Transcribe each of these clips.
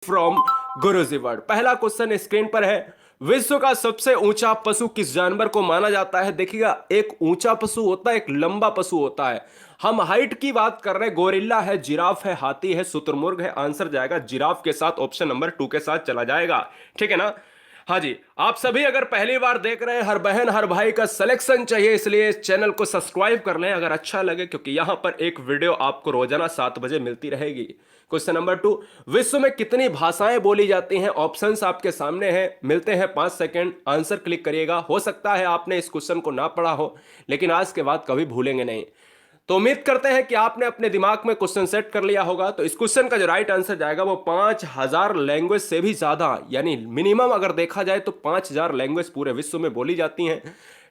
From Guruji word. पहला question screen पर है, विश्व का सबसे ऊंचा पशु किस जानवर को माना जाता है? देखिएगा, एक ऊंचा पशु होता है, एक लंबा पशु होता है। हम हाइट की बात कर रहे हैं, गोरिल्ला है, जिराफ है, हाथी है, शुतुरमुर्ग है। आंसर जाएगा जिराफ के साथ, ऑप्शन नंबर 2 के साथ चला जाएगा। ठीक है ना? हाँ जी, आप सभी अगर पहली बार देख रहे हैं, हर बहन हर भाई का सिलेक्शन चाहिए, इसलिए इस चैनल को सब्सक्राइब कर लें अगर अच्छा लगे, क्योंकि यहां पर एक वीडियो आपको रोजाना 7 बजे मिलती रहेगी। क्वेश्चन नंबर 2, विश्व में कितनी भाषाएं बोली जाती हैं? ऑप्शंस आपके सामने हैं, मिलते हैं 5 सेकंड, आंसर क्लिक करिएगा। हो सकता है आपने इस क्वेश्चन को ना पढ़ा हो, लेकिन आज के बाद कभी भूलेंगे नहीं। तो उम्मीद करते हैं कि आपने अपने दिमाग में क्वेश्चन सेट कर लिया होगा। तो इस क्वेश्चन का जो राइट आंसर जाएगा वो 5000 लैंग्वेज से भी ज्यादा, यानी मिनिमम अगर देखा जाए तो 5000 लैंग्वेज पूरे विश्व में बोली जाती हैं।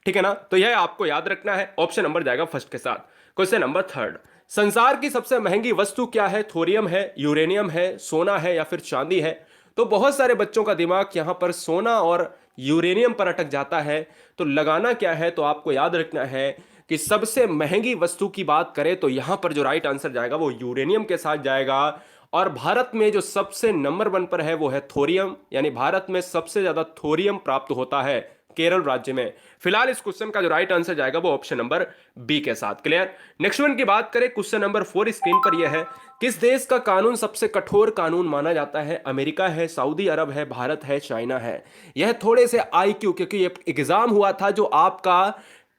ठीक है ना? तो यह आपको याद रखना है। ऑप्शन नंबर जाएगा फर्स्ट के साथ। क्वेश्चन नंबर 3, संसार की सबसे महंगी वस्तु क्या है? थोरियम है, यूरेनियम है, सोना है या फिर चांदी है? तो बहुत सारे बच्चों का दिमाग यहां पर सोना और यूरेनियम पर अटक जाता है। तो लगाना क्या है? तो आपको याद रखना है कि सबसे महंगी वस्तु की बात करें तो यहां पर जो राइट आंसर जाएगा वो यूरेनियम के साथ जाएगा। और भारत में जो सबसे नंबर 1 पर है वो है थोरियम, यानी भारत में सबसे ज्यादा थोरियम प्राप्त होता है केरल राज्य में। फिलहाल इस क्वेश्चन का जो राइट आंसर जाएगा वो ऑप्शन नंबर बी के साथ। क्लियर? नेक्स्ट वन की बात करें, क्वेश्चन नंबर 4 स्क्रीन पर यह है, किस देश का कानून सबसे कठोर कानून माना जाता है? अमेरिका है, सऊदी अरब है, भारत है, चाइना है? यह थोड़े से आईक्यू, क्योंकि ये एग्जाम हुआ था, जो आपका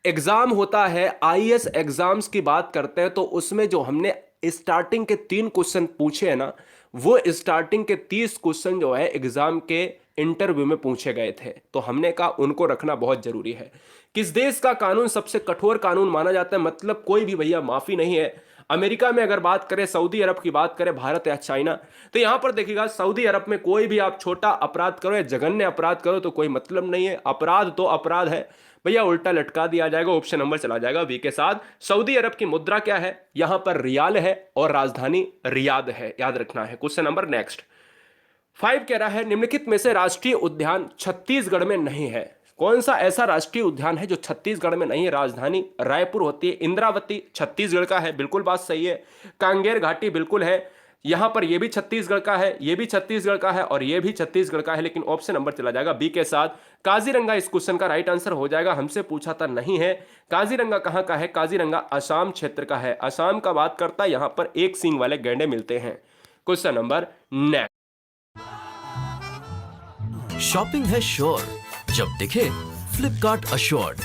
एग्जाम होता है आईएएस एग्जाम्स की बात करते हैं, तो उसमें जो हमने स्टार्टिंग के 3 क्वेश्चन पूछे हैं ना, वो स्टार्टिंग के 30 क्वेश्चन जो है एग्जाम के इंटरव्यू में पूछे गए थे। तो हमने कहा उनको रखना बहुत जरूरी है। किस देश का कानून सबसे कठोर कानून माना जाता है? मतलब कोई भी भैया माफी नहीं है। अमेरिका में अगर बात करें, सऊदी अरब की बात करें, भारत या चाइना? तो यहां पर देखिएगा, सऊदी अरब में कोई भी आप छोटा अपराध करो या जघन्य अपराध करो तो कोई मतलब नहीं है, अपराध तो अपराध है भैया, उल्टा लटका दिया जाएगा। ऑप्शन नंबर चला जाएगा बी के साथ। सऊदी अरब की मुद्रा क्या है? यहां पर रियाल है और राजधानी रियाद है, याद रखना है। क्वेश्चन नंबर नेक्स्ट 5 कह रहा है, निम्नलिखित में से राष्ट्रीय उद्यान छत्तीसगढ़ में नहीं है? कौन सा ऐसा राष्ट्रीय उद्यान है जो छत्तीसगढ़ में नहीं है? राजधानी रायपुर होती है। इंद्रावती छत्तीसगढ़ का है, बिल्कुल बात सही है। कांगेर घाटी बिल्कुल है, यहां पर यह भी छत्तीसगढ़ का है, यह भी छत्तीसगढ़ का है और यह भी छत्तीसगढ़ का है, लेकिन ऑप्शन नंबर चला जाएगा बी के साथ। काजीरंगा इस क्वेश्चन का राइट आंसर हो जाएगा। हमसे पूछा था, नहीं है। काजीरंगा कहां का है? काजीरंगा असम क्षेत्र का है। असम का बात करता है, यहां पर एक सींग वाले गैंडे मिलते हैं। क्वेश्चन नंबर नेक्स्ट, शॉपिंग है श्योर, जब दिखे फ्लिपकार्ट अश्योर्ड।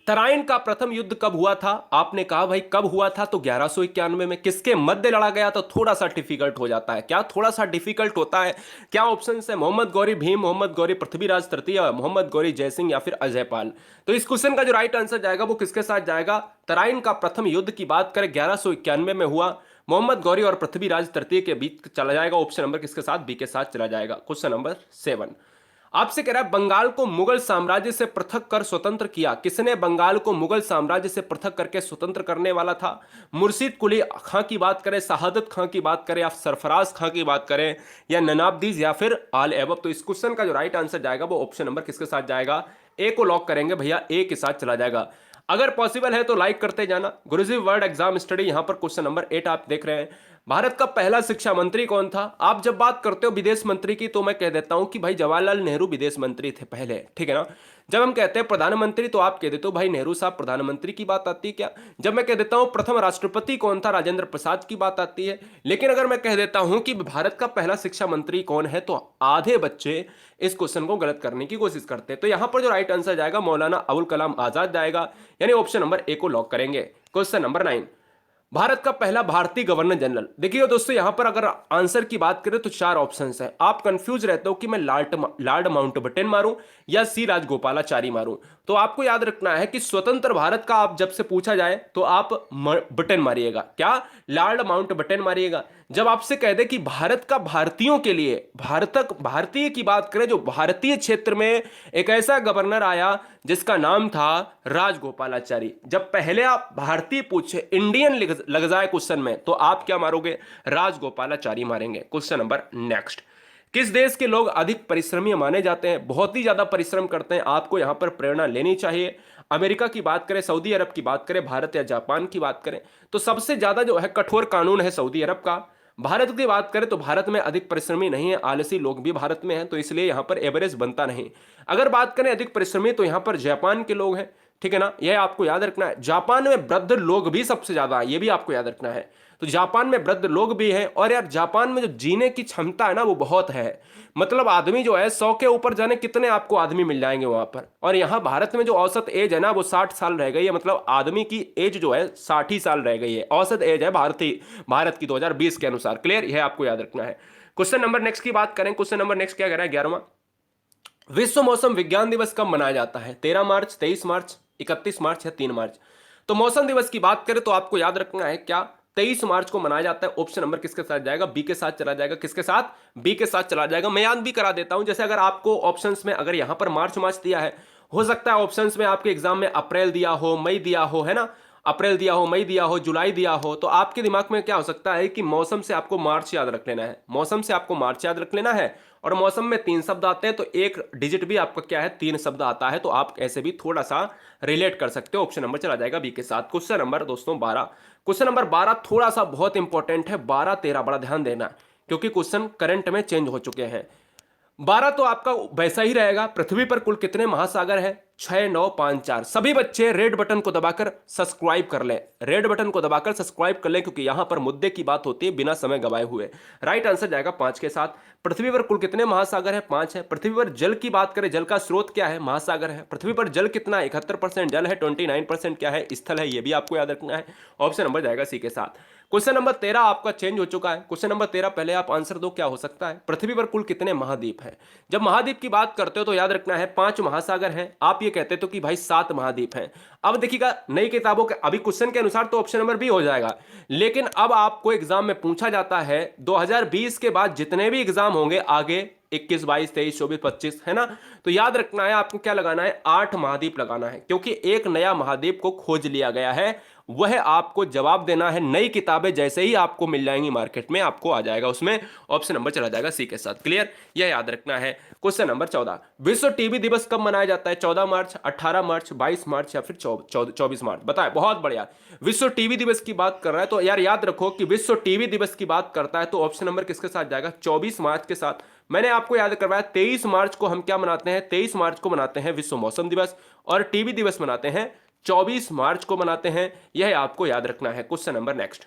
तराइन का प्रथम युद्ध कब हुआ था? आपने कहा भाई कब हुआ था, तो 1191 में। किसके मध्य लड़ा गया? तो थोड़ा सा डिफिकल्ट हो जाता है। क्या थोड़ा सा डिफिकल्ट होता है? क्या ऑप्शन है? मोहम्मद गौरी भीम, मोहम्मद गौरी पृथ्वीराज तृतीय, मोहम्मद गौरी जयसिंह या फिर अजय पाल? तो इस क्वेश्चन का जो राइट आंसर जाएगा वो किसके साथ जाएगा? तराइन का प्रथम युद्ध की बात करें 1191 में हुआ, मोहम्मद गौरी और पृथ्वीराज तृतीय के बीच चला जाएगा। ऑप्शन नंबर किसके साथ? बी के साथ चला जाएगा। क्वेश्चन नंबर 7 आपसे कह रहा है, बंगाल को मुगल साम्राज्य से पृथक कर स्वतंत्र किया? किसने बंगाल को मुगल साम्राज्य से पृथक करके स्वतंत्र करने वाला था? मुर्शिद कुली खां की बात करें, शहादत खां की बात करें या सरफराज खां की बात करें या ननाबदीज या फिर आल एबब? तो इस क्वेश्चन का जो राइट आंसर जाएगा वो ऑप्शन नंबर किसके साथ जाएगा? ए को लॉक करेंगे भैया, ए के साथ चला जाएगा। अगर पॉसिबल है तो लाइक करते जाना। गुरुजी वर्ड एग्जाम स्टडी, यहां पर क्वेश्चन नंबर 8 आप देख रहे हैं। भारत का पहला शिक्षा मंत्री कौन था? आप जब बात करते हो विदेश मंत्री की तो मैं कह देता हूं कि भाई जवाहरलाल नेहरू विदेश मंत्री थे पहले। ठीक है ना? जब हम कहते हैं प्रधानमंत्री तो आप कह देते हो भाई नेहरू साहब प्रधानमंत्री की बात आती है क्या? जब मैं कह देता हूं प्रथम राष्ट्रपति कौन था? राजेंद्र प्रसाद की बात आती है। लेकिन अगर मैं कह देता हूं कि भारत का पहला शिक्षा मंत्री कौन है, तो आधे बच्चे इस क्वेश्चन को गलत करने की कोशिश करते हैं। तो यहां पर जो राइट आंसर जाएगा मौलाना अबुल कलाम आजाद जाएगा, यानी ऑप्शन नंबर ए को लॉक करेंगे। क्वेश्चन नंबर 9 भारत का पहला भारतीय गवर्नर जनरल? देखिए दोस्तों, यहां पर अगर आंसर की बात करें तो 4 ऑप्शंस हैं। आप कंफ्यूज रहते हो कि मैं लॉर्ड माउंटबेटन मारूं या सी राजगोपालाचारी मारूं। तो आपको याद रखना है कि स्वतंत्र भारत का आप जब से पूछा जाए तो आप बटन मारिएगा। क्या? लॉर्ड माउंटबेटन मारिएगा। जब आपसे कह दे कि भारत का भारतीयों के लिए, भारतीय की बात करें, जो भारतीय क्षेत्र में एक ऐसा गवर्नर आया जिसका नाम था राजगोपालाचारी। जब पहले आप भारतीय पूछे, इंडियन लग जाए क्वेश्चन में, तो आप क्या मारोगे? राजगोपालाचारी मारेंगे। क्वेश्चन नंबर नेक्स्ट, किस देश के लोग अधिक परिश्रमी माने जाते हैं? बहुत ही ज्यादा परिश्रम करते हैं, आपको यहां पर प्रेरणा लेनी चाहिए। अमेरिका की बात करें, सऊदी अरब की बात करें, भारत या जापान की बात करें, तो सबसे ज्यादा जो है कठोर कानून है सऊदी अरब का। भारत की बात करें तो भारत में अधिक परिश्रमी नहीं है, आलसी लोग भी भारत में हैं, तो इसलिए यहां पर एवरेज बनता नहीं। अगर बात करें अधिक परिश्रमी तो यहां पर जापान के लोग हैं, ठीक है ना, यह आपको याद रखना है। जापान में वृद्ध लोग भी सबसे ज्यादा है, यह भी आपको याद रखना है। तो जापान में वृद्ध लोग भी हैं, और यार जापान में जो जीने की क्षमता है ना वो बहुत है। मतलब आदमी जो है 100 के ऊपर जाने कितने आपको आदमी मिल जाएंगे वहां पर। और यहाँ भारत में जो औसत एज है ना वो 60 साल रह गई है, मतलब आदमी की एज जो है 60 ही साल रह गई है, औसत एज है भारत की 2020 के अनुसार। क्लियर, यह आपको याद रखना है। क्वेश्चन नंबर नेक्स्ट की बात करें, क्वेश्चन नंबर नेक्स्ट क्या कह रहा है 11वां, विश्व मौसम विज्ञान दिवस कब मनाया जाता है? 13 मार्च, 23 मार्च, 31 मार्च या 3 मार्च? तो मौसम दिवस की बात करें तो आपको याद रखना है क्या, 23 मार्च को मनाया जाता है। ऑप्शन नंबर किसके साथ जाएगा? बी के साथ चला जाएगा। किसके साथ? बी के साथ चला जाएगा। मैं याद भी करा देता हूं, जैसे अगर आपको ऑप्शंस में अगर यहां पर मार्च मार्च दिया है, हो सकता है ऑप्शंस में आपके एग्जाम में अप्रैल दिया हो, मई दिया हो, है ना, अप्रैल दिया हो, मई दिया हो, जुलाई दिया हो, तो आपके दिमाग में क्या हो सकता है कि मौसम से आपको मार्च याद रख लेना है, मौसम से आपको मार्च याद रख लेना है। और मौसम में 3 शब्द आते हैं, तो एक डिजिट भी आपका क्या है, 3 शब्द आता है, तो आप ऐसे भी थोड़ा सा रिलेट कर सकते हो। ऑप्शन नंबर चला जाएगा बी के साथ। क्वेश्चन नंबर दोस्तों 12, क्वेश्चन नंबर 12 थोड़ा सा बहुत इंपॉर्टेंट है, 12 13 बड़ा ध्यान देना, क्योंकि क्वेश्चन करंट में चेंज हो चुके हैं। 12 तो आपका वैसा ही रहेगा। पृथ्वी पर कुल कितने महासागर हैं? 6 9 5 4। सभी बच्चे रेड बटन को दबाकर सब्सक्राइब कर लें, रेड बटन को दबाकर सब्सक्राइब कर लें, क्योंकि यहां पर मुद्दे की बात होती है बिना समय गवाए हुए। राइट आंसर जाएगा 5 के साथ। पृथ्वी पर कुल कितने महासागर हैं? 5 है। पृथ्वी पर जल की बात करें, जल का स्रोत क्या है? महासागर है। पृथ्वी पर जल कितना? 71% जल है, 29% क्या है? स्थल है। यह भी आपको याद रखना है। ऑप्शन नंबर जाएगा सी के साथ। क्वेश्चन नंबर 13 आपका चेंज हो चुका है। क्वेश्चन नंबर 13 पहले आप आंसर दो, क्या हो सकता है? पृथ्वी पर कुल कितने महाद्वीप हैं? जब महाद्वीप की बात करते हो तो याद रखना है 5 महासागर हैं। आप ये कहते तो कि भाई 7 महाद्वीप हैं। अब देखिएगा नई किताबों के अभी क्वेश्चन के अनुसार तो ऑप्शन नंबर बी हो जाएगा, लेकिन अब आपको एग्जाम में पूछा जाता है 2020 के बाद जितने भी एग्जाम होंगे आगे 21 22 23 24 25, है ना, तो याद रखना है आपको क्या लगाना है, 8 महाद्वीप लगाना है, क्योंकि एक नया महाद्वीप को खोज लिया गया है। वह आपको जवाब देना है। नई किताबें जैसे ही आपको मिल जाएंगी मार्केट में, आपको आ जाएगा उसमें, ऑप्शन नंबर चला जाएगा सी के साथ। क्लियर, यह याद रखना है। क्वेश्चन नंबर 14, विश्व टीबी दिवस कब मनाया जाता है? 14 मार्च, 18 मार्च, 22 मार्च या फिर 24 मार्च? बताए, बहुत बढ़िया। विश्व टीबी दिवस की बात कर रहा है तो यार याद रखो कि विश्व टीबी दिवस की बात करता है तो ऑप्शन नंबर किसके साथ जाएगा? 24 मार्च के साथ। मैंने आपको याद करवाया 23 मार्च को हम क्या मनाते हैं? 23 मार्च को मनाते हैं विश्व मौसम दिवस, और टीबी दिवस मनाते हैं 24 मार्च को मनाते हैं। यह आपको याद रखना है। क्वेश्चन नंबर नेक्स्ट,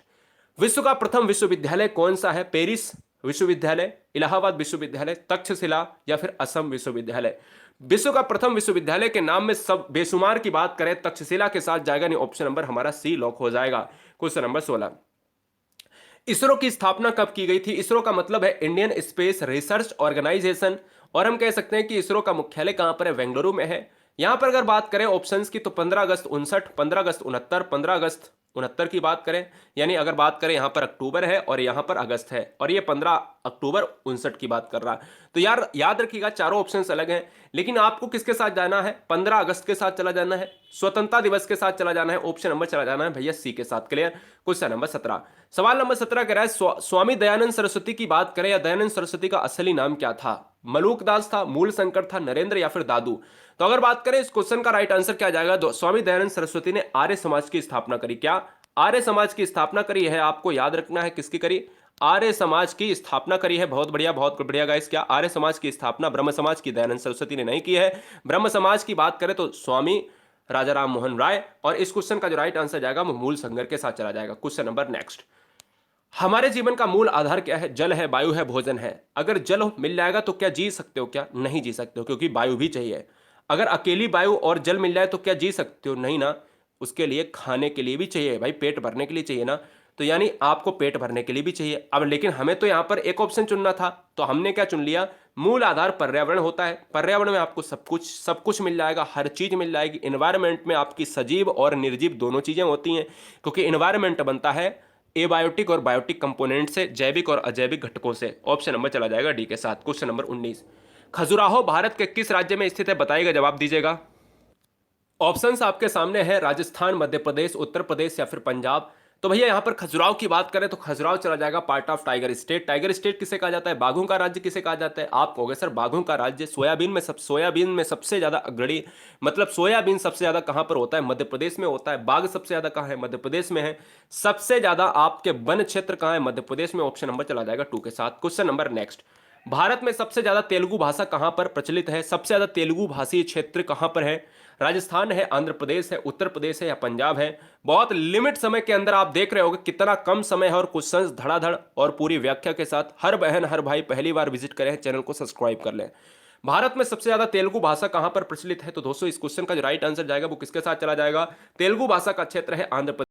विश्व का प्रथम विश्वविद्यालय कौन सा है? पेरिस विश्वविद्यालय, इलाहाबाद विश्वविद्यालय, तक्षशिला या फिर असम विश्वविद्यालय? विश्व का प्रथम विश्वविद्यालय के नाम में सब बेशुमार की बात करें, तक्षशिला के साथ जाएगा, नहीं ऑप्शन नंबर हमारा सी लॉक हो जाएगा। क्वेश्चन नंबर 16, इसरो की स्थापना कब की गई थी? इसरो का मतलब है इंडियन स्पेस रिसर्च ऑर्गेनाइजेशन, और हम कह सकते हैं कि इसरो का मुख्यालय कहां पर है? बेंगलुरु में है। यहां पर अगर बात करें ऑप्शंस की तो 15 अगस्त 59, 15 अगस्त 69, 15 अगस्त 69 की बात करें, यानी अगर बात करें यहां पर अक्टूबर है और यहां पर अगस्त है, और ये 15 अक्टूबर 59 की बात कर रहा है। तो यार याद रखिएगा चारों ऑप्शंस अलग हैं, लेकिन आपको किसके साथ जाना है? 15 अगस्त के साथ चला जाना है, स्वतंत्रता दिवस के साथ चला जाना है, ऑप्शन नंबर चला जाना है भैया सी के साथ। क्लियर। क्वेश्चन नंबर 17, सवाल नंबर 17 कह रहा है स्वामी दयानंद सरस्वती की बात करें या दयानंद सरस्वती का असली नाम क्या था? मलूक दास था, मूल शंकर था, नरेंद्र या फिर दादू? तो अगर बात करें इस क्वेश्चन का राइट आंसर क्या जाएगा? स्वामी दयानंद सरस्वती ने आर्य समाज की स्थापना करी। क्या आर्य समाज की स्थापना करी है? आपको याद रखना है किसकी करी? आर्य समाज की स्थापना करी है। बहुत बढ़िया, बहुत बढ़िया गाइस। क्या आर्य समाज की स्थापना ब्रह्म समाज की दयानंद सरस्वती ने नहीं की है? ब्रह्म समाज की बात करें तो स्वामी राजा राम मोहन राय, और इस क्वेश्चन का जो राइट आंसर जाएगा वो मूल संगर के साथ चला जाएगा। क्वेश्चन नंबर नेक्स्ट, हमारे जीवन का मूल आधार क्या है? जल है, वायु है, भोजन है। अगर जल मिल जाएगा तो क्या जी सकते हो? क्या नहीं जी सकते हो, क्योंकि वायु भी चाहिए। अगर अकेली वायु और जल मिल जाए तो क्या जी सकते हो? नहीं ना, उसके लिए खाने के लिए भी चाहिए भाई, पेट भरने के लिए चाहिए ना, तो यानी आपको पेट भरने के लिए भी चाहिए। अब लेकिन हमें तो यहां पर एक ऑप्शन चुनना था, तो हमने क्या चुन लिया? मूल आधार पर्यावरण होता है। पर्यावरण में आपको सब कुछ मिल जाएगा, हर चीज मिल जाएगी। एनवायरमेंट में आपकी सजीव और निर्जीव दोनों चीजें होती हैं, क्योंकि एनवायरमेंट बनता है एबायोटिक और बायोटिक कंपोनेंट से, जैविक और अजैविक घटकों से। ऑप्शन नंबर चला जाएगा डी के साथ। क्वेश्चन नंबर 19, खजुराहो भारत के किस राज्य में स्थित है? बताइएगा, जवाब दीजिएगा। ऑप्शंस आपके सामने है, राजस्थान, मध्य प्रदेश, उत्तर प्रदेश या फिर पंजाब। तो भैया यहाँ पर खजुराहो की बात करें तो खजुराहो चला जाएगा part of tiger state. Tiger state किसे कहा जाता है? बाघों का राज्य किसे कहा जाता है? आप कहोगे सर बाघों का राज्य। सोयाबीन में सबसे ज्यादा अग्रणी, मतलब सोयाबीन सबसे ज्यादा कहां पर होता है? मध्य प्रदेश में होता है। बाघ सबसे ज्यादा कहां है? मध्य प्रदेश में है। सबसे ज्यादा आपके वन क्षेत्र कहां है? मध्य प्रदेश में। ऑप्शन नंबर चला जाएगा 2 के साथ। क्वेश्चन नंबर नेक्स्ट, भारत में सबसे ज्यादा तेलुगु भाषा कहां पर प्रचलित है? सबसे ज्यादा तेलुगु भाषी क्षेत्र कहां पर है? राजस्थान है, आंध्र प्रदेश है, उत्तर प्रदेश है या पंजाब है? बहुत लिमिट समय के अंदर आप देख रहे होगे कितना कम समय है और क्वेश्चंस धड़ाधड़ और पूरी व्याख्या के साथ। हर बहन हर भाई पहली बार विजिट करें, चैनल को सब्सक्राइब कर लें। भारत में सबसे ज्यादा तेलुगु भाषा कहां पर प्रचलित है? तो दोस्तों इस क्वेश्चन का जो राइट आंसर जाएगा वो किसके साथ चला जाएगा? तेलुगु भाषा का क्षेत्र है आंध्र प्रदेश।